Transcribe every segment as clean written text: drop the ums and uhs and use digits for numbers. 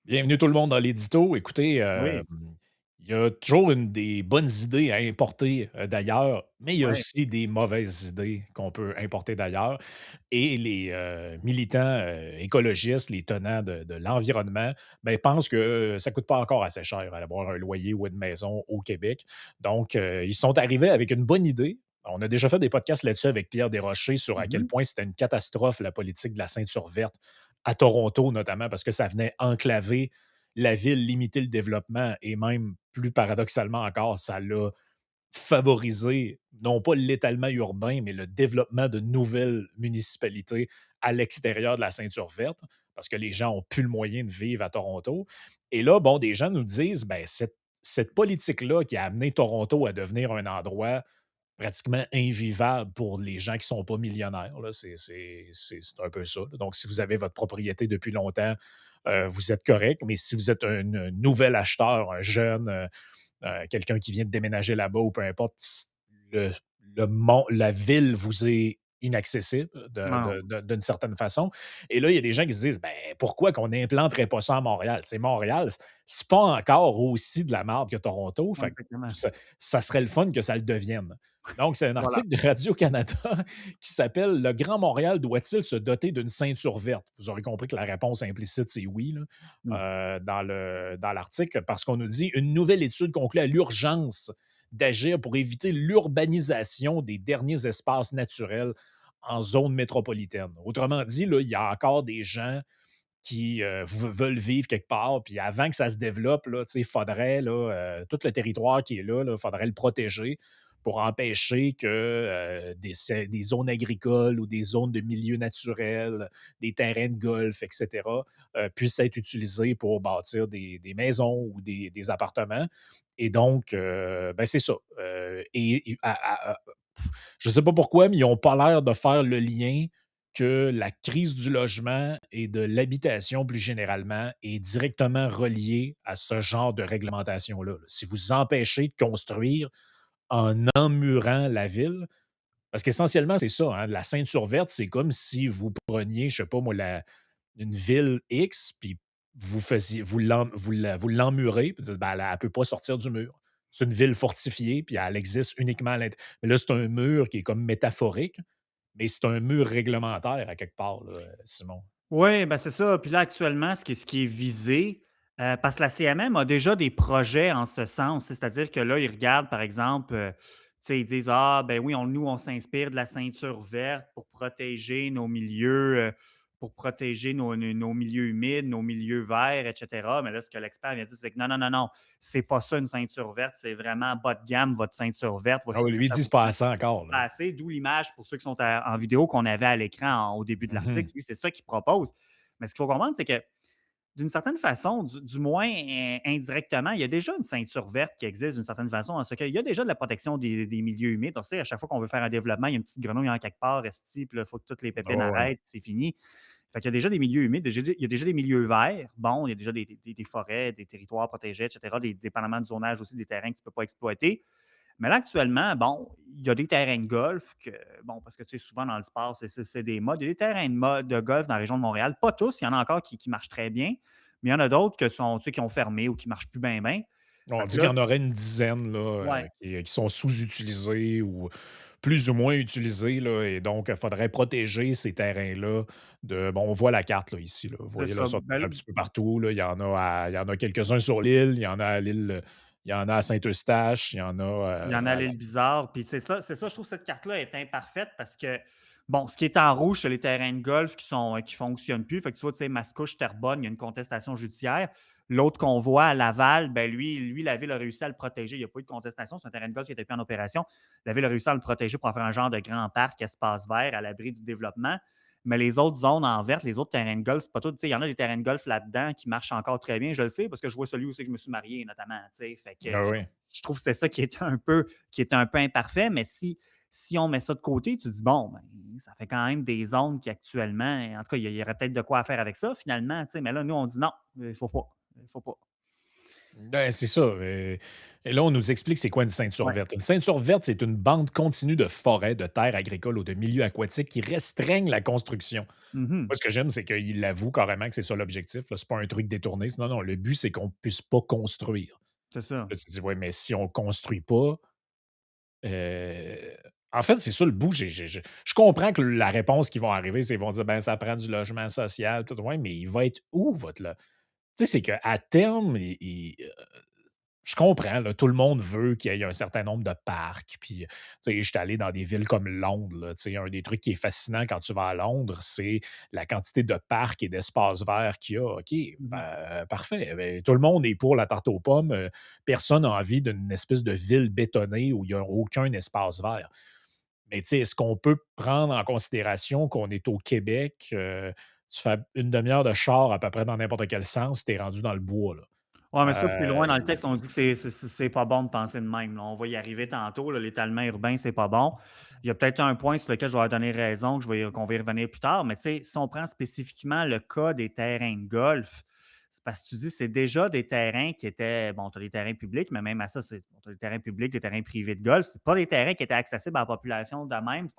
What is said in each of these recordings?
Bienvenue tout le monde dans l'édito. Écoutez, Oui, il y a toujours des bonnes idées à importer, d'ailleurs, mais il y a ouais. aussi des mauvaises idées qu'on peut importer d'ailleurs et les, militants, écologistes, les tenants de l'environnement, ben, pensent que ça coûte pas encore assez cher à avoir un loyer ou une maison au Québec. Donc, ils sont arrivés avec une bonne idée. On a déjà fait des podcasts là-dessus avec Pierre Desrochers sur à quel Mmh. point c'était une catastrophe, la politique de la ceinture verte à Toronto notamment, parce que ça venait enclaver la ville, limiter le développement et même plus paradoxalement encore, ça l'a favorisé, non pas l'étalement urbain, mais le développement de nouvelles municipalités à l'extérieur de la ceinture verte, parce que les gens ont plus le moyen de vivre à Toronto. Et là, bon, des gens nous disent, ben, cette politique-là qui a amené Toronto à devenir un endroit pratiquement invivable pour les gens qui ne sont pas millionnaires, là. C'est un peu ça, là. Donc, si vous avez votre propriété depuis longtemps, vous êtes correct, mais si vous êtes un nouvel acheteur, un jeune, quelqu'un qui vient de déménager là-bas ou peu importe, le la ville vous est inaccessible Non, d'une certaine façon. Et là, il y a des gens qui se disent: «Ben, pourquoi qu'on n'implanterait pas ça à Montréal?» Tu sais, Montréal, c'est pas encore aussi de la merde que Toronto, ouais, fait que exactement. ça serait le fun que ça le devienne. Donc, c'est un Voilà. article de Radio-Canada qui s'appelle «Le Grand Montréal doit-il se doter d'une ceinture verte?» Vous aurez compris que la réponse implicite, c'est oui, Mmh. là, dans l'article, parce qu'on nous dit: «Une nouvelle étude conclut à l'urgence d'agir pour éviter l'urbanisation des derniers espaces naturels en zone métropolitaine». Autrement dit, là, il y a encore des gens qui veulent vivre quelque part. Puis avant que ça se développe, là, il faudrait, là, tout le territoire qui est là, il faudrait le protéger pour empêcher que des zones agricoles ou des zones de milieux naturels, des terrains de golf, etc., puissent être utilisés pour bâtir des maisons ou des appartements. Et donc, ben, c'est ça. Je ne sais pas pourquoi, mais ils n'ont pas l'air de faire le lien que la crise du logement et de l'habitation plus généralement est directement reliée à ce genre de réglementation-là. Si vous empêchez de construire en emmurant la ville, parce qu'essentiellement, c'est ça, hein, la ceinture verte, c'est comme si vous preniez, je sais pas moi, une ville X, puis vous faisiez, vous l'emmurez, puis vous dites, ben, elle ne peut pas sortir du mur. C'est une ville fortifiée, puis elle existe uniquement à l'intérieur. Mais là, c'est un mur qui est comme métaphorique, mais c'est un mur réglementaire à quelque part, là, Simon. Oui, ben, c'est ça. Puis là, actuellement, ce qui est visé, parce que la CMM a déjà des projets en ce sens. C'est-à-dire que là, ils regardent, par exemple, tu sais, ils disent: «Ah, ben oui, on s'inspire de la ceinture verte pour protéger nos milieux, pour protéger nos milieux humides, nos milieux verts, et cetera». Mais là, ce que l'expert vient dire, c'est que: «Non, non, non, non, c'est pas ça une ceinture verte, c'est vraiment bas de gamme, votre ceinture verte. Ah Voici oui, ce que lui, il ça dit vous c'est pas coûte». assez encore, là. Pas assez, d'où l'image pour ceux qui sont en vidéo qu'on avait à l'écran au début de Mhm. l'article. Lui, c'est ça qu'il propose. Mais ce qu'il faut comprendre, c'est que d'une certaine façon, du moins indirectement, il y a déjà une ceinture verte qui existe d'une certaine façon. En ce qu'il y a déjà de la protection des milieux humides. On sait, à chaque fois qu'on veut faire un développement, il y a une petite grenouille en quelque part, esti, puis là, il faut que toutes les Ouais, pépines ouais. arrêtent, puis c'est fini. Fait qu'il y a déjà des milieux humides, il y a déjà des milieux verts. Bon, il y a déjà des forêts, des territoires protégés, etc., dépendamment du zonage aussi, des terrains que tu ne peux pas exploiter. Mais là, actuellement, bon, il y a des terrains de golf que, bon, parce que tu sais, souvent dans le sport, c'est des modes. Il y a des terrains de golf dans la région de Montréal. Pas tous, il y en a encore qui marchent très bien, mais il y en a d'autres que sont, tu sais, qui ont fermé ou qui ne marchent plus bien, bien. Fait On que dit qu'il y là, en aurait une dizaine là, ouais, qui sont sous-utilisés ou plus ou moins utilisés, là, et donc il faudrait protéger ces terrains-là de bon, on voit la carte là, ici, là. Vous c'est voyez là, ça. ça un petit peu partout, là. Il y en a quelques-uns sur l'île, il y en a à l'île, il y en a à Saint-Eustache, il y en a, Il y en a à à la l'île Bizarre. Puis c'est ça, je trouve que cette carte-là est imparfaite parce que, bon, ce qui est en rouge, c'est les terrains de golf qui fonctionnent plus. Fait que tu vois, tu sais, Mascouche, Terrebonne, il y a une contestation judiciaire. L'autre qu'on voit à Laval, ben lui, la ville a réussi à le protéger. Il n'y a pas eu de contestation. C'est un terrain de golf qui n'était plus en opération. La ville a réussi à le protéger pour en faire un genre de grand parc, espace vert à l'abri du développement. Mais les autres zones en verte, les autres terrains de golf, c'est pas tout. Tu sais, il y en a des terrains de golf là-dedans qui marchent encore très bien. Je le sais parce que je vois celui où c'est que je me suis marié, notamment. Tu sais, fait que ah oui. je trouve que c'est ça qui est un peu imparfait, mais si on met ça de côté, tu te dis, bon, ben, ça fait quand même des zones qui actuellement, en tout cas, il y aurait peut-être de quoi faire avec ça finalement, tu sais, mais là, nous, on dit non, il ne faut pas. Il faut pas. Ben, c'est ça, Et là, on nous explique c'est quoi une ceinture Ouais. verte. Une ceinture verte, c'est une bande continue de forêts, de terres agricoles ou de milieux aquatiques qui restreignent la construction. Mhm. Moi, ce que j'aime, c'est qu'il avoue carrément que c'est ça l'objectif, là. C'est pas un truc détourné. Non, non, le but, c'est qu'on puisse pas construire. C'est ça. Là, tu te dis: «Ouais, mais si on construit pas», heu, en fait, c'est ça le bout. Je comprends que la réponse qui vont arriver, c'est ils vont dire: «Ben, ça prend du logement social», tout. Ouais, mais il va être où votre lo tu sais, c'est qu'à terme, je comprends, là, tout le monde veut qu'il y ait un certain nombre de parcs. Puis, tu sais, j'étais allé dans des villes comme Londres. Là, tu sais, un des trucs qui est fascinant quand tu vas à Londres, c'est la quantité de parcs et d'espaces verts qu'il y a. OK, Mhm. parfait. Ben, tout le monde est pour la tarte aux pommes. Personne n'a envie d'une espèce de ville bétonnée où il n'y a aucun espace vert. Mais tu sais, est-ce qu'on peut prendre en considération qu'on est au Québec? Tu fais une demi-heure de char à peu près dans n'importe quel sens, tu es rendu dans le bois. Là. Ouais, mais ça, plus loin dans le Euh, texte, on dit que c'est pas bon de penser de même, là. On va y arriver tantôt, là, l'étalement urbain, c'est pas bon. Il y a peut-être un point sur lequel je vais leur donner raison, qu'on va y revenir plus tard, mais tu sais, si on prend spécifiquement le cas des terrains de golf, c'est parce que tu dis c'est déjà des terrains qui étaient, bon, tu as des terrains publics, mais même à ça, c'est bon, tu as des terrains publics, des terrains privés de golf. C'est pas des terrains qui étaient accessibles à la population de même.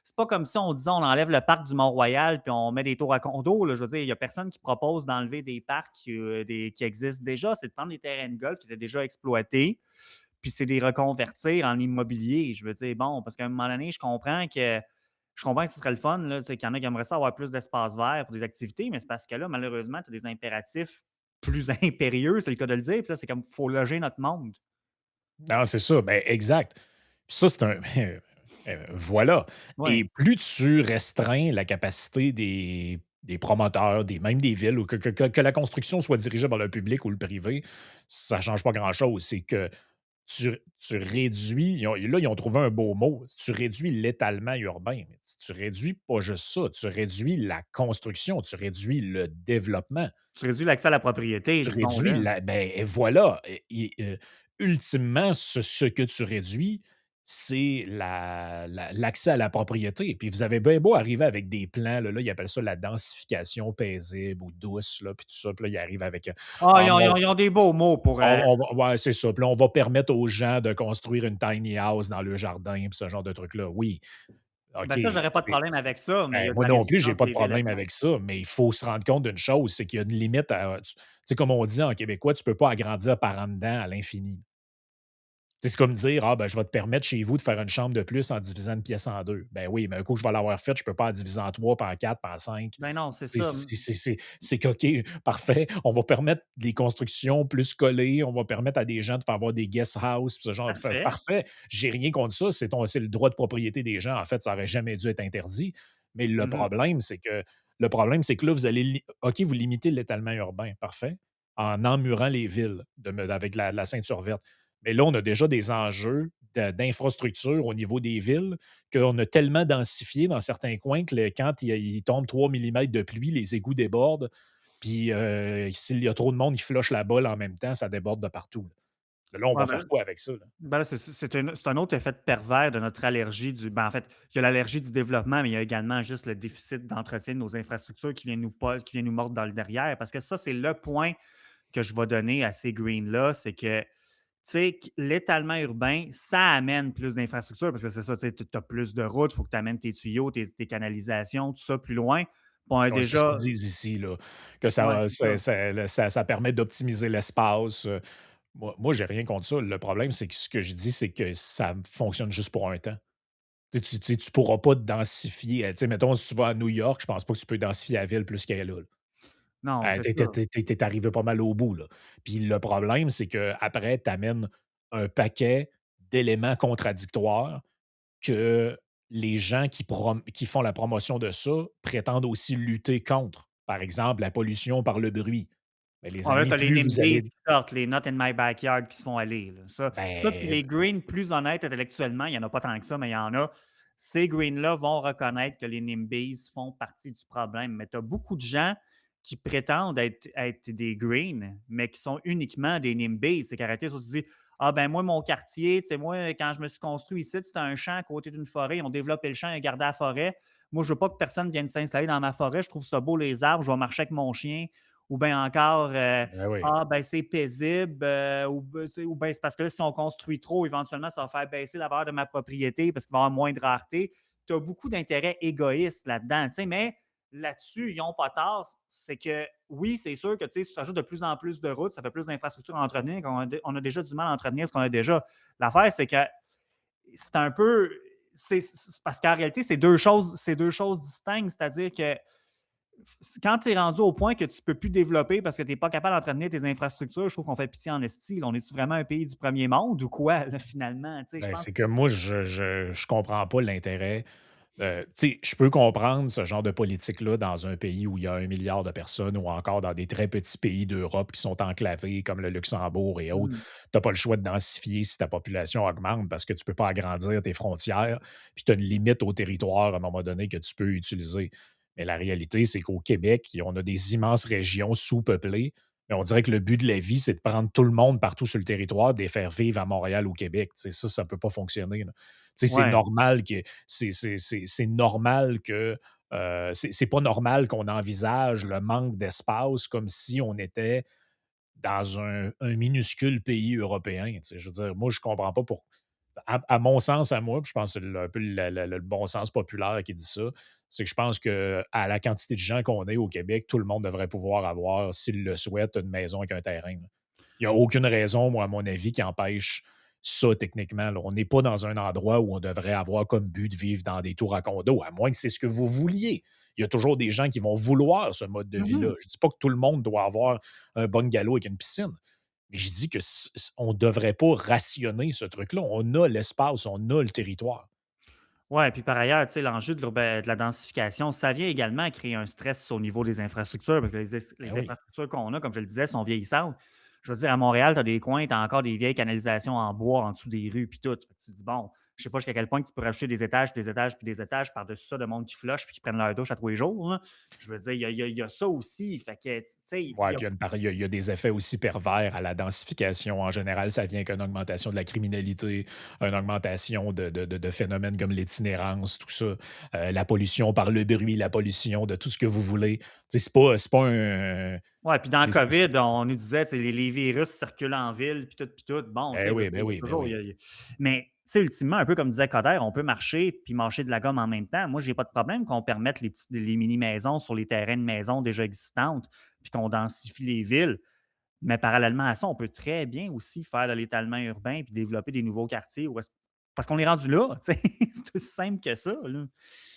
C'est pas comme si on disait on enlève le parc du Mont-Royal puis on met des tours à condos, là. Je veux dire, il n'y a personne qui propose d'enlever des parcs qui existent déjà. C'est de prendre des terrains de golf qui étaient déjà exploités, puis c'est de les reconvertir en immobilier. Je veux dire, bon, parce qu'à un moment donné, je comprends que ce serait le fun, là, tu sais, qu'il y en a qui aimeraient ça avoir plus d'espace vert pour des activités, mais c'est parce que là, malheureusement, tu as des impératifs plus impérieux, c'est le cas de le dire. Puis là, c'est comme il faut loger notre monde. non, c'est ça, ben, exact. Ça, c'est un voilà. Oui, Et plus tu restreins la capacité des promoteurs, même des villes, ou que la construction soit dirigée par le public ou le privé, ça ne change pas grand-chose. C'est que tu réduis ils ont trouvé un beau mot. Tu réduis l'étalement urbain. Mais tu réduis pas juste ça, tu réduis la construction, tu réduis le développement. tu réduis l'accès à la propriété, Tu réduis disons-le. la ben, et voilà, ultimement, ce que tu réduis, c'est l'accès à la propriété. Puis vous avez bien beau arriver avec des plans, là, ils appellent ça la densification paisible ou douce, là, puis tout ça. Puis là, ils arrivent avec, Ah, «Ah, ils ont des beaux mots pour. ouais, c'est ça. Puis là, on va permettre aux gens de construire une tiny house dans le jardin», puis ce genre de trucs-là. Oui, OK, Ben ça, j'aurais pas de problème avec ça, mais il y ben, a de moi la non plus, j'ai résistance pas de des villes problème elles-mêmes. avec ça, mais il faut se rendre compte d'une chose, c'est qu'il y a une limite à tu sais, comme on dit en québécois, tu peux pas agrandir par en dedans à l'infini. Tu sais, c'est comme dire: «Ah, ben, je vais te permettre chez vous de faire une chambre de plus en divisant une pièce en 2». Ben oui, mais un coup que je vais l'avoir faite, je peux pas la diviser en 3, puis en 4, puis en 5. Ben non, c'est Tu sais, ça. c'est que, OK, parfait, on va permettre des constructions plus collées, on va permettre à des gens de faire avoir des guest house, puis ce genre fait Parfait. parfait, j'ai rien contre ça, c'est le droit de propriété des gens. En fait, ça aurait jamais dû être interdit, mais Mmh. le problème, c'est que là, vous allez OK, vous limitez l'étalement urbain, parfait, en emmurant les villes avec la ceinture verte. Mais là, on a déjà des enjeux d'infrastructure au niveau des villes qu'on a tellement densifié dans certains coins que quand il tombe 3 millimètres de pluie, les égouts débordent. Puis s'il y a trop de monde qui flush la balle en même temps, ça déborde de partout. Là, on Ouais, va faire quoi avec ça? Là? là, c'est un autre effet pervers de notre allergie en fait, il y a l'allergie du développement, mais il y a également juste le déficit d'entretien de nos infrastructures qui vient nous mordre dans le derrière. Parce que ça, c'est le point que je vais donner à ces greens-là, c'est que, tu sais, l'étalement urbain, ça amène plus d'infrastructures parce que c'est ça, tu sais, tu as plus de routes, il faut que tu amènes tes tuyaux, tes canalisations, tout ça plus loin. Bon, Ouais, c'est ce qu'ils déjà, disent ici, là, que ouais, ça, c'est ça. ça permet d'optimiser l'espace. Moi, j'ai rien contre ça. Le problème, c'est que ce que je dis, c'est que ça fonctionne juste pour un temps. Tu pourras pas densifier. Tu sais, mettons, si tu vas à New York, je pense pas que tu peux densifier la ville plus qu'elle est là. Non, c'est ça. Tu arrivé pas mal au bout, là. Puis le problème, c'est qu'après, tu amènes un paquet d'éléments contradictoires que les gens qui font la promotion de ça prétendent aussi lutter contre. Par exemple, la pollution par le bruit. Mais les Ouais, là, amis, tu les plus vous NIMBYs allez qui sortent, les Not in my backyard qui se font aller, là. Ça puis ben, les greens plus honnêtes intellectuellement, il y en a pas tant que ça, mais il y en a. Ces greens-là vont reconnaître que les NIMBYs font partie du problème. Mais tu as beaucoup de gens qui prétendent être des greens, mais qui sont uniquement des NIMBYs. C'est qu'arrêter, tu dis: «Ah ben moi, mon quartier, tu sais, moi, quand je me suis construit ici, c'était un champ à côté d'une forêt. Ils ont développé le champ et gardé la forêt. Moi, je veux pas que personne vienne s'installer dans ma forêt. Je trouve ça beau, les arbres. Je vais marcher avec mon chien. ou bien encore, Ben oui. ah, ben c'est paisible, ou ben c'est parce que là, si on construit trop, éventuellement, ça va faire baisser la valeur de ma propriété parce qu'il va y avoir moins de rareté. Tu as beaucoup d'intérêts égoïstes là-dedans, tu sais, mais là-dessus, ils n'ont pas tort. C'est que oui, c'est sûr que tu sais, si tu ajoutes de plus en plus de routes, ça fait plus d'infrastructures à entretenir. On a déjà du mal à entretenir ce qu'on a déjà. L'affaire, c'est que c'est un peu. C'est parce qu'en réalité, c'est deux choses distinctes. C'est-à-dire que quand tu es rendu au point que tu ne peux plus développer parce que tu n'es pas capable d'entretenir tes infrastructures, je trouve qu'on fait pitié en esti. On est-tu vraiment un pays du premier monde ou quoi, là, finalement? Tu sais, je Ben, pense. c'est que moi, je comprends pas l'intérêt. Tu sais, je peux comprendre ce genre de politique-là dans un pays où il y a 1 milliard de personnes ou encore dans des très petits pays d'Europe qui sont enclavés comme le Luxembourg et autres. Hmm. Tu n'as pas le choix de densifier si ta population augmente parce que tu ne peux pas agrandir tes frontières, puis tu as une limite au territoire à un moment donné que tu peux utiliser. Mais la réalité, c'est qu'au Québec, on a des immenses régions sous-peuplées, mais on dirait que le but de la vie, c'est de prendre tout le monde partout sur le territoire, de les faire vivre à Montréal ou au Québec. Tu sais, ça ne peut pas fonctionner, là. Tu sais, Ouais. c'est normal que c'est pas normal qu'on envisage le manque d'espace comme si on était dans un minuscule pays européen. Tu sais, je veux dire, moi, je comprends pas pour. À mon sens, à moi, puis je pense que c'est un peu le bon sens populaire qui dit ça, c'est que je pense que à la quantité de gens qu'on est au Québec, tout le monde devrait pouvoir avoir, s'il le souhaite, une maison avec un terrain, là. Il n'y a aucune raison, moi, à mon avis, qui empêche ça techniquement, là. On n'est pas dans un endroit où on devrait avoir comme but de vivre dans des tours à condo, à moins que c'est ce que vous vouliez. Il y a toujours des gens qui vont vouloir ce mode de vie-là. Mhm. Je ne dis pas que tout le monde doit avoir un bungalow avec une piscine, mais je dis que on ne devrait pas rationner ce truc-là. On a l'espace, on a le territoire. Ouais, puis par ailleurs, tu sais, l'enjeu de la densification, ça vient également créer un stress au niveau des infrastructures, parce que Ben les oui. infrastructures qu'on a, comme je le disais, sont vieillissantes. Je veux dire, à Montréal, tu as des coins, tu as encore des vieilles canalisations en bois en dessous des rues, puis tout. Fait que tu te dis, bon, je sais pas jusqu'à quel point que tu peux rajouter des étages, puis des étages, puis des étages par-dessus ça de monde qui flush, puis qui prennent leur douche à tous les jours, là. Je veux dire, il y a ça aussi. Fait que, tu sais, Ouais, puis il y a des effets aussi pervers à la densification. En général, ça vient qu'une augmentation de la criminalité, une augmentation de phénomènes comme l'itinérance, tout ça, la pollution par le bruit, la pollution de tout ce que vous voulez. Tu sais, c'est pas un. ouais, puis dans le c'est- c'est- COVID, c'est- on nous disait, tu sais, les virus circulent en ville, puis tout, puis tout. Bon, tu sais, Ben oui, ben il y a oui, ben toujours. oui. Mais, tu sais, ultimement, un peu comme disait Coder, on peut marcher puis mâcher de la gomme en même temps. Moi, j'ai pas de problème qu'on permette les mini-maisons sur les terrains de maisons déjà existantes, puis qu'on densifie les villes. Mais parallèlement à ça, on peut très bien aussi faire de l'étalement urbain puis développer des nouveaux quartiers parce qu'on est rendu là, tu sais. C'est aussi simple que ça, là.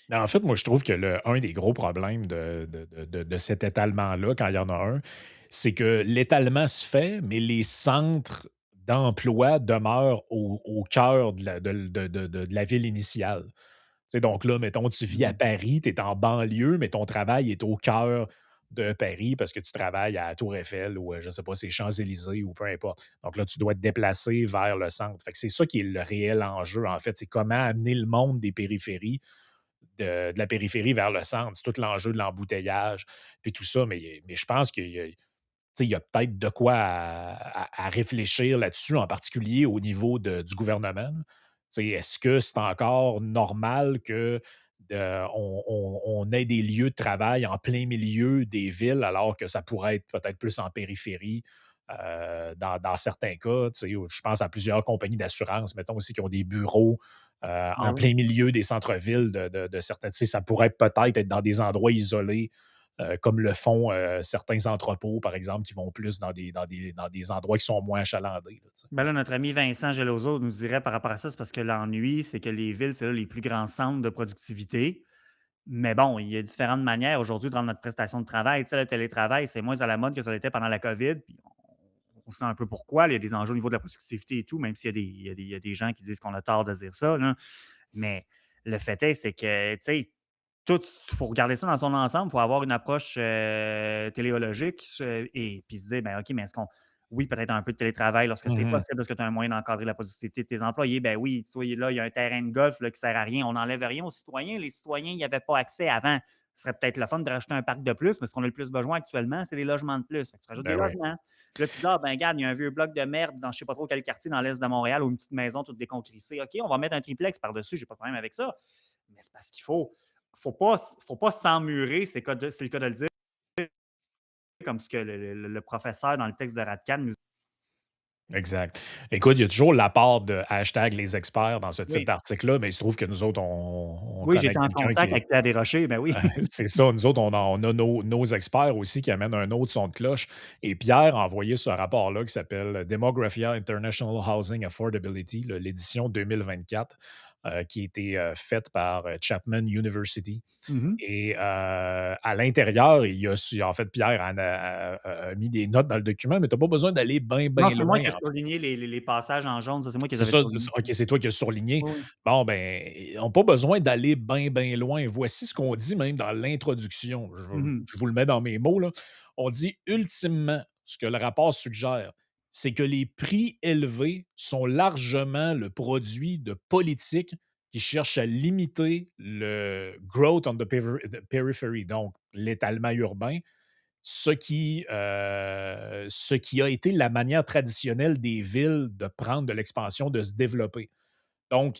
Mais en fait, moi, je trouve que un des gros problèmes de cet étalement-là, quand il y en a un, c'est que l'étalement se fait, mais les centres d'emploi demeurent au cœur de la ville initiale. Tu sais, donc là, mettons, tu vis à Mmh. Paris, tu es en banlieue, mais ton travail est au cœur de Paris parce que tu travailles à la Tour Eiffel ou, je ne sais pas, c'est Champs-Élysées ou peu importe. Donc là, tu dois te déplacer vers le centre. Fait que c'est ça qui est le réel enjeu, en fait. C'est comment amener le monde des périphéries de la périphérie vers le centre. C'est tout l'enjeu de l'embouteillage, puis tout ça. Mais je pense qu'il y a, tu sais, il y a peut-être de quoi à réfléchir là-dessus, en particulier au niveau du gouvernement, là. Tu sais, est-ce que c'est encore normal que on ait des lieux de travail en plein milieu des villes alors que ça pourrait être peut-être plus en périphérie dans certains cas? Tu sais, je pense à plusieurs compagnies d'assurance, mettons aussi, qui ont des bureaux Ben en oui. plein milieu des centres-villes de certains. Tu sais, ça pourrait peut-être être dans des endroits isolés, comme le font certains entrepôts, par exemple, qui vont plus dans des endroits qui sont moins achalandés, là, tu sais. Ben là, notre ami Vincent Gelozo nous dirait par rapport à ça, c'est parce que l'ennui, c'est que les villes, c'est là les plus grands centres de productivité. Mais bon, il y a différentes manières aujourd'hui de rendre notre prestation de travail. Tu sais, le télétravail, c'est moins à la mode que ça l'était pendant la COVID. Puis on sait un peu pourquoi. Il y a des enjeux au niveau de la productivité et tout, même s'il y a il y a des gens qui disent qu'on a tort de dire ça, là. Mais le fait est, c'est que, tu sais, tout, il faut regarder ça dans son ensemble. Il faut avoir une approche téléologique et puis se dire, ben, OK, mais est-ce qu'on. Oui, peut-être un peu de télétravail lorsque c'est Mhm. possible, parce que tu as un moyen d'encadrer la productivité de tes employés. Ben oui, tu vois, là, il y a un terrain de golf là, qui ne sert à rien. On n'enlève rien aux citoyens. Les citoyens n'y avaient pas accès avant. Ce serait peut-être le fun de rajouter un parc de plus, mais ce qu'on a le plus besoin actuellement, c'est des logements de plus. Fait que tu rajoutes des Ben oui. logements. Puis là, tu dis, ah, ben, regarde, il y a un vieux bloc de merde dans je ne sais pas trop quel quartier dans l'est de Montréal ou une petite maison toute déconcrissée. OK, on va mettre un triplex par-dessus, j'ai pas de problème avec ça. Mais c'est parce qu'il faut pas s'emmurer, c'est le cas de le dire, comme ce que le professeur dans le texte de Radcan nous. Exact. Écoute, il y a toujours l'apport de hashtag les experts dans ce type Oui, d'article-là, mais il se trouve que nous autres, on oui, connaît j'étais en quelqu'un qui contact est. avec Pierre Desrochers, ben oui. C'est ça, nous autres, on a nos experts aussi qui amènent un autre son de cloche. Et Pierre a envoyé ce rapport-là qui s'appelle Demographia International Housing Affordability, l'édition 2024, qui a été faite par Chapman University. Mmh. Et à l'intérieur, il y a en fait, Pierre a mis des notes dans le document, mais tu as pas besoin d'aller bien, Non, bien c'est moi loin, qui ai en fait. surligné les passages en jaune, ça, c'est moi qui les C'est avais ça, surlignés. OK, c'est toi qui as surligné. Oui, oui. Bon, ben, ils ont pas besoin d'aller bien, bien loin. Voici ce qu'on dit même dans l'introduction. Mmh. Je vous le mets dans mes mots, là. On dit: «Ultimement, ce que le rapport suggère, c'est que les prix élevés sont largement le produit de politiques qui cherchent à limiter le growth on the periphery», donc l'étalement urbain, ce qui a été la manière traditionnelle des villes de prendre de l'expansion, de se développer. Donc,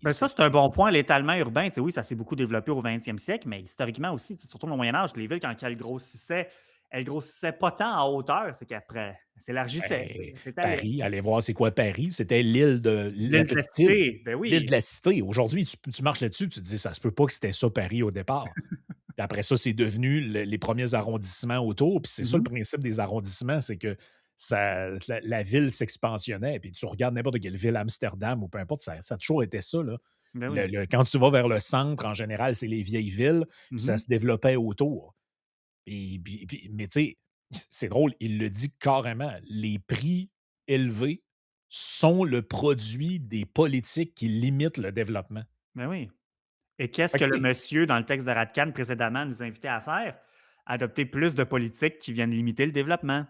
Ben, ça, c'est un bon point. L'étalement urbain, tu sais, oui, ça s'est beaucoup développé au 20e siècle, mais historiquement aussi, tu sais, surtout au Moyen Âge, les villes, quand elles grossissaient pas tant en hauteur, c'est qu'après, elles s'élargissaient, ben, elles s'étalaient. Paris, allez voir c'est quoi Paris, c'était l'île de la L'île de la petite île, Cité, ben l'île oui. de la Cité. Aujourd'hui, tu marches là-dessus, tu te dis: «Ça se peut pas que c'était ça Paris au départ». Puis après ça, c'est devenu les premiers arrondissements autour. Puis c'est ça le Mmh. principe des arrondissements, c'est que la ville s'expansionnait. Puis tu regardes n'importe quelle ville, Amsterdam ou peu importe, ça a toujours été ça. Là. Ben oui. Quand tu vas vers le centre, en général, c'est les vieilles villes, puis ça Mmh. se développait autour. Mais tu sais, c'est drôle, il le dit carrément. Les prix élevés sont le produit des politiques qui limitent le développement. Ben oui. Et qu'est-ce Fait que que, le tu sais, monsieur dans le texte de Radcan précédemment nous invitait à faire? Adopter plus de politiques qui viennent limiter le développement.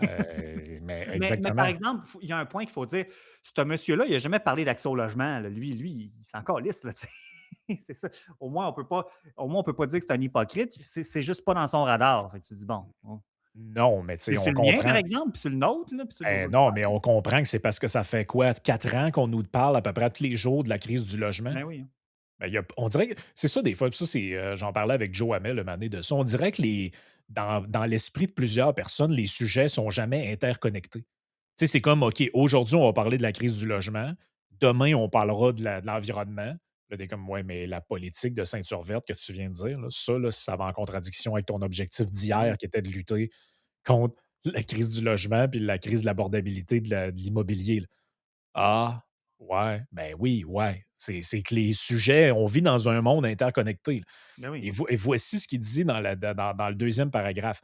mais Mais par exactement. exemple, il y a un point qu'il faut dire, ce monsieur-là, il a jamais parlé d'accès au logement, là. Lui, il s'en calisse, là, tu sais. C'est ça. Au moins on peut pas dire que c'est un hypocrite, c'est juste pas dans son radar. Fait que tu dis: «Bon, Non, mais tu sais, c'est sur on le mien, par comprend. exemple, puis sur le nôtre, là, puis sur nos Non, auditeurs». mais on comprend que c'est parce que ça fait quoi, 4 ans qu'on nous parle à peu près tous les jours de la crise du logement? Ben oui. Ben, on dirait que c'est ça des fois, puis ça, j'en parlais avec Joe Hamel le mané de ça. On dirait que dans l'esprit de plusieurs personnes, les sujets sont jamais interconnectés. Tu sais, c'est comme, OK, aujourd'hui, on va parler de la crise du logement. Demain, on parlera de l'environnement. Là, t'es comme, ouais, mais la politique de ceinture verte que tu viens de dire, là, ça va en contradiction avec ton objectif Ben d'hier oui. qui était de lutter contre la crise du logement puis la crise de l'abordabilité de l'immobilier, là. Ah, ouais, ben oui, ouais. C'est que les sujets, on vit dans un monde interconnecté, là. Ben oui, Et voici ce qu'il dit dans le deuxième paragraphe.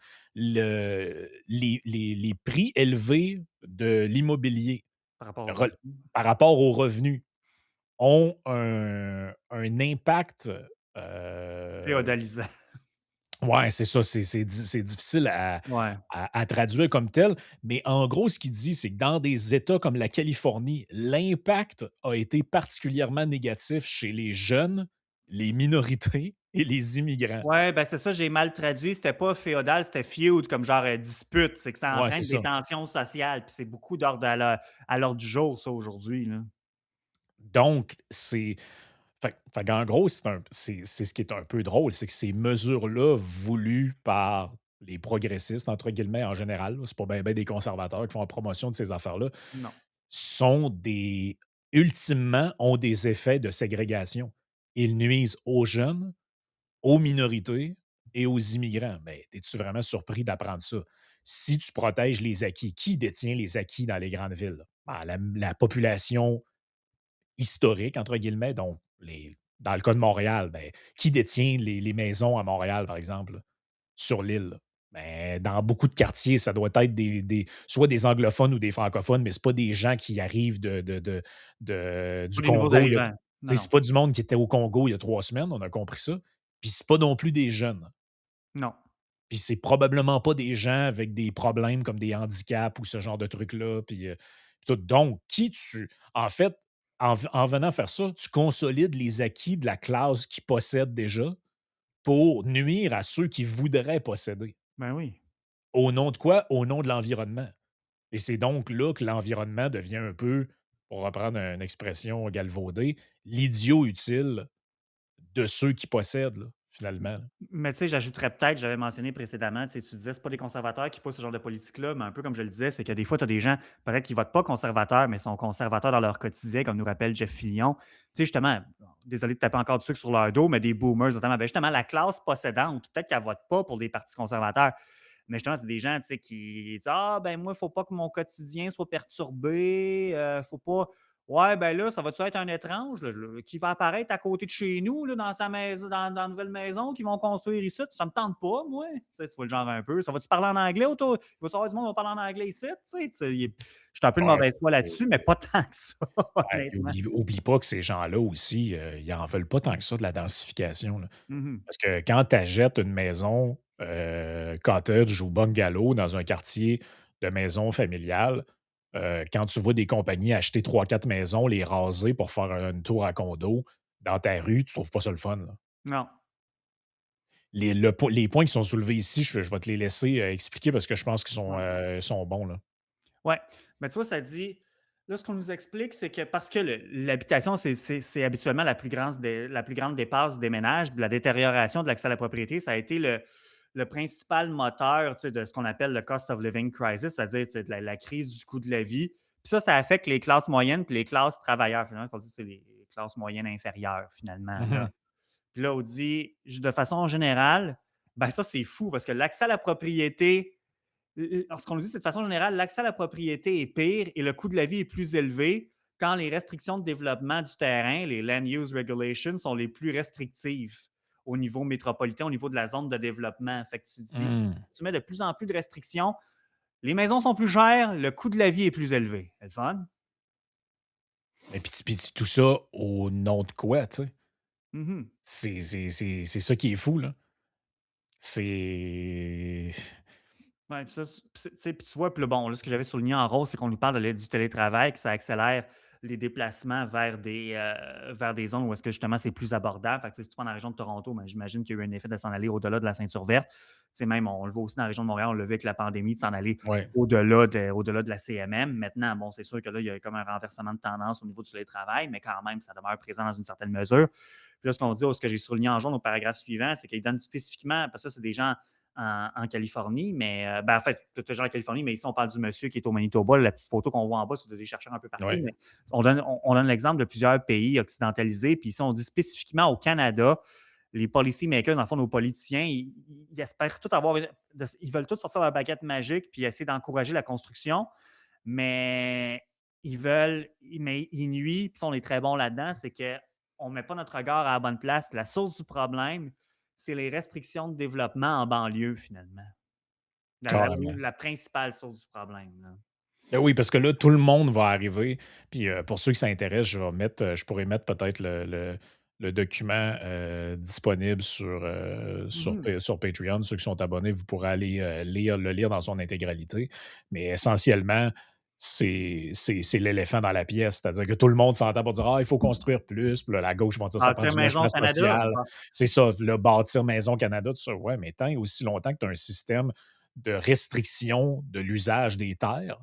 Les prix élevés de l'immobilier par rapport au rel- revenu. par rapport aux revenus ont un impact. euh, Féodalisant. Ouais, c'est ça, c'est difficile Ouais. à traduire comme tel, mais en gros, ce qu'il dit, c'est que dans des États comme la Californie, l'impact a été particulièrement négatif chez les jeunes, les minorités et les immigrants. Ouais, ben, c'est ça, j'ai mal traduit. C'était pas féodal, c'était feud, comme genre, dispute. C'est que ça Ouais, c'est entraîne des ça. tensions sociales, puis c'est beaucoup d'ordre à l'ordre du jour, ça, aujourd'hui, là. Donc, fait qu'en gros, c'est ce qui est un peu drôle, c'est que ces mesures-là, voulues par les progressistes, entre guillemets, en général, là, c'est pas bien des conservateurs qui font la promotion de ces affaires-là, Non. sont des ultimement, ont des effets de ségrégation. Ils nuisent aux jeunes, aux minorités et aux immigrants. Mais es-tu vraiment surpris d'apprendre ça? Si tu protèges les acquis, qui détient les acquis dans les grandes villes? Ben, la population historique, entre guillemets, donc dans le cas de Montréal, ben, qui détient les maisons à Montréal, par exemple, sur l'île? Ben, dans beaucoup de quartiers, ça doit être soit des anglophones ou des francophones, mais c'est pas des gens qui arrivent Pas du des nouveaux Congo. arrivants. Non, C'est non. pas du monde qui était au Congo il y a 3 semaines, on a compris ça. Puis c'est pas non plus des jeunes. Non. Puis c'est probablement pas des gens avec des problèmes comme des handicaps ou ce genre de trucs-là. Puis tout. Donc, en fait, en venant faire ça, tu consolides les acquis de la classe qui possède déjà pour nuire à ceux qui voudraient posséder. Ben oui. Au nom de quoi? Au nom de l'environnement. Et c'est donc là que l'environnement devient un peu, pour reprendre une expression galvaudée, l'idiot utile de ceux qui possèdent, là. finalement, là. Mais tu sais, j'ajouterais peut-être, j'avais mentionné précédemment, tu sais, tu disais, c'est pas des conservateurs qui poussent ce genre de politique-là, mais un peu comme je le disais, c'est que des fois, tu as des gens, peut-être qui votent pas conservateurs, mais sont conservateurs dans leur quotidien, comme nous rappelle Jeff Fillion. Tu sais, justement, désolé de taper encore du sucre sur leur dos, mais des boomers, notamment, ben justement, la classe possédante, peut-être qu'elle vote pas pour des partis conservateurs, mais justement, c'est des gens, tu sais, qui disent, ah, ben moi, il faut pas que mon quotidien soit perturbé, faut pas. Ouais, ben là, ça va-tu être un étrange qui va apparaître à côté de chez nous, là, dans sa maison, dans la nouvelle maison qu'ils vont construire ici? Ça me tente pas, moi. Tu vois le genre un peu. Ça va-tu parler en anglais autour? Il va y avoir du monde qui va parler en anglais ici? Je suis un peu de Ouais, mauvaise foi là-dessus, mais pas tant que ça, ouais, puis honnêtement. oublie pas que ces gens-là aussi, ils en veulent pas tant que ça de la densification, là. Mhm. Parce que quand tu achètes une maison, cottage ou bungalow dans un quartier de maison familiale, quand tu vois des compagnies acheter trois quatre maisons, les raser pour faire une tour à condo dans ta rue, tu trouves pas ça le fun, là. Non. Les points qui sont soulevés ici, je vais te les laisser, expliquer parce que je pense qu'ils Ouais. sont bons, là. Ouais. Mais tu vois, ça dit. Là, ce qu'on nous explique, c'est que parce que l'habitation, c'est habituellement la plus grande dépense des ménages, puis la détérioration de l'accès à la propriété, ça a été le principal moteur de ce qu'on appelle le cost of living crisis, c'est-à-dire de la crise du coût de la vie. Puis ça affecte les classes moyennes puis les classes travailleurs, finalement, qu'on dit c'est les classes moyennes inférieures, finalement. Mmh. Là. Puis là, on dit, de façon générale, ben ça, c'est fou parce que l'accès à la propriété, lorsqu'on nous dit, c'est de façon générale, l'accès à la propriété est pire et le coût de la vie est plus élevé quand les restrictions de développement du terrain, les land use regulations, sont les plus restrictives au niveau métropolitain, au niveau de la zone de développement. Fait que tu dis, Mmh. tu mets de plus en plus de restrictions, les maisons sont plus chères, le coût de la vie est plus élevé. C'est le fun? Et puis tout ça au nom de quoi, tu sais? Mhm. C'est ça qui est fou, là. C'est Ouais, puis ça, puis tu vois, puis là, bon, là, ce que j'avais souligné en rose, c'est qu'on nous parle du télétravail, que ça accélère les déplacements vers des zones où est-ce que justement c'est plus abordable. Fait que, tu sais, si tu prends dans la région de Toronto, ben, j'imagine qu'il y a eu un effet de s'en aller au-delà de la ceinture verte. Tu sais, même, on le voit aussi dans la région de Montréal, on l'a vu avec la pandémie, de s'en aller ouais, au-delà de la CMM. Maintenant, bon, c'est sûr que là, il y a comme un renversement de tendance au niveau du télétravail, mais quand même, ça demeure présent dans une certaine mesure. Puis là, ce qu'on dit, ou ce que j'ai souligné en jaune au paragraphe suivant, c'est qu'il donne spécifiquement, parce que ça, c'est des gens en Californie, mais ben, en fait, tout gens en Californie, mais ici, on parle du monsieur qui est au Manitoba. La petite photo qu'on voit en bas, c'est des chercheurs un peu partout. ouais. Mais on donne l'exemple de plusieurs pays occidentalisés. Puis ici, on dit spécifiquement au Canada, les policy makers, dans le fond, nos politiciens, ils espèrent tout avoir. Ils veulent tous sortir leur baguette magique puis essayer d'encourager la construction, mais ils nuisent, puis on est très bon là-dedans, c'est qu'on ne met pas notre regard à la bonne place. La source du problème, c'est les restrictions de développement en banlieue, finalement. Carrément. La principale source du problème. Là. Ben oui, parce que là, tout le monde va arriver. Puis pour ceux qui s'intéressent, je pourrais mettre peut-être le document disponible Mhm. sur Patreon. Ceux qui sont abonnés, vous pourrez aller le lire dans son intégralité. Mais essentiellement, c'est l'éléphant dans la pièce. C'est-à-dire que tout le monde s'entend pour dire ah, il faut construire plus. Puis là, la gauche va dire ça prend Bâtir du Maison logement Canada. social. C'est ça, le bâtir Maison Canada, tout ça. Ouais, mais tant et aussi longtemps que tu as un système de restriction de l'usage des terres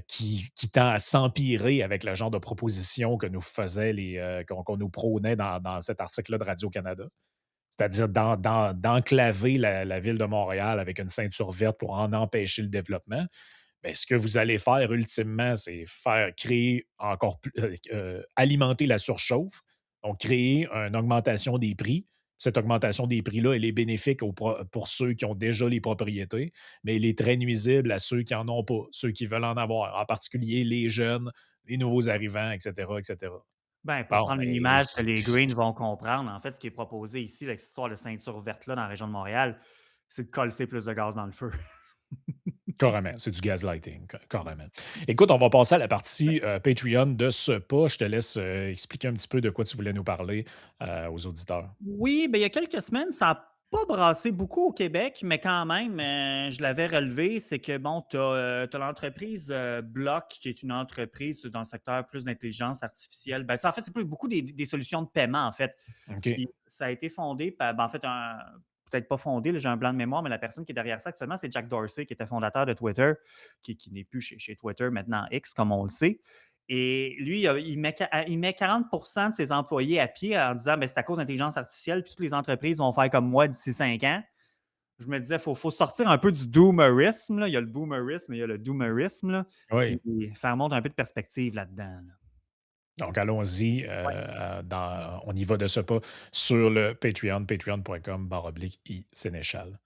qui tend à s'empirer avec le genre de propositions que nous faisaient qu'on nous prônait dans cet article-là de Radio-Canada. C'est-à-dire d'enclaver la ville de Montréal avec une ceinture verte pour en empêcher le développement. Ben, ce que vous allez faire ultimement, c'est créer encore plus, alimenter la surchauffe, donc créer une augmentation des prix. Cette augmentation des prix-là, elle est bénéfique pour ceux qui ont déjà les propriétés, mais elle est très nuisible à ceux qui n'en ont pas, ceux qui veulent en avoir, en particulier les jeunes, les nouveaux arrivants, etc., etc. Ben, pour Bon, prendre une ben, image que les Greens vont comprendre, en fait, ce qui est proposé ici, avec cette histoire de ceinture verte-là dans la région de Montréal, c'est de coller plus de gaz dans le feu. carrément, c'est du gaslighting, carrément. Écoute, on va passer à la partie Patreon de ce pas. Je te laisse expliquer un petit peu de quoi tu voulais nous parler aux auditeurs. Oui, ben, il y a quelques semaines, ça n'a pas brassé beaucoup au Québec, mais quand même, je l'avais relevé, c'est que bon, tu as, l'entreprise Block, qui est une entreprise dans le secteur plus d'intelligence artificielle. Ben, en fait, c'est plus beaucoup des solutions de paiement, en fait. OK. Puis ça a été fondé par, ben, en fait, peut-être pas fondé, là, j'ai un blanc de mémoire, mais la personne qui est derrière ça actuellement, c'est Jack Dorsey, qui était fondateur de Twitter, qui n'est plus chez Twitter, maintenant X, comme on le sait. Et lui, il met 40 de ses employés à pied en disant ben, c'est à cause de l'intelligence artificielle, puis toutes les entreprises vont faire comme moi d'ici 5 ans. Je me disais, faut sortir un peu du doomerisme. Là. Il y a le boomerisme et il y a le doomerisme. Là. Oui. Puis faire montre un peu de perspective là-dedans. Là. Donc, allons-y. On y va de ce pas sur le Patreon, patreon.com/i Sénéchal.